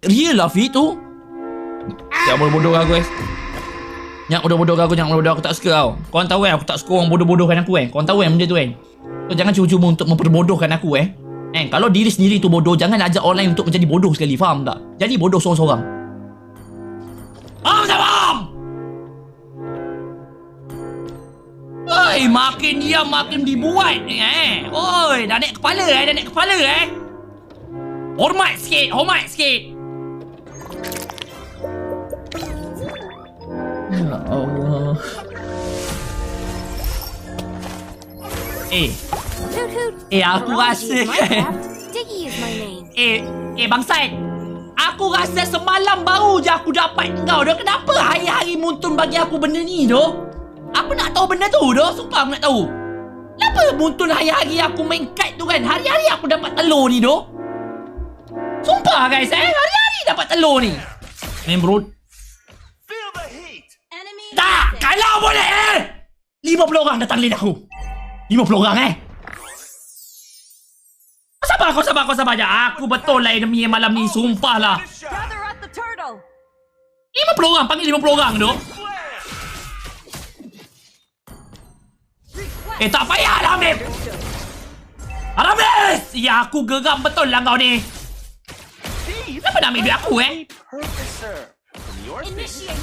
Real lah Fit tu. Jangan bodoh-bodoh aku Jangan bodoh-bodoh aku tak suka tau. Korang tahu aku tak suka orang bodoh-bodohkan aku Korang tahu benda tu So jangan cuba-cuba untuk memperbodohkan aku Kalau diri sendiri tu bodoh, jangan ajak orang lain untuk menjadi bodoh sekali. Faham tak? Jadi bodoh seorang-seorang. Faham tak faham? Oi, makin diam makin dibuat Oi, dah naik kepala Hormat sikit. Ya Allah. Aku rasa Diggy is my name. Bangsat. Aku rasa semalam baru je aku dapat kau dah. Kenapa hari-hari Muntun bagi aku benda ni doh? Apa nak tahu benda tu doh? Sumpah aku nak tahu. Kenapa Muntun hari-hari aku main kite tu kan? Hari-hari aku dapat telur ni doh. Sumpah guys hari-hari dapat telur ni. Main bro. Tak, kalau boleh 50 orang datang lane aku. 50 orang Kau sabar je. Aku betul lah enemy malam ni. Sumpah lah. Gather at the turtle. 50 orang. Panggil 50 orang tu. Tak payah lah Amib. Aramis. Ya aku geram betul lah kau ni. Kenapa nak ambil duit aku Initiate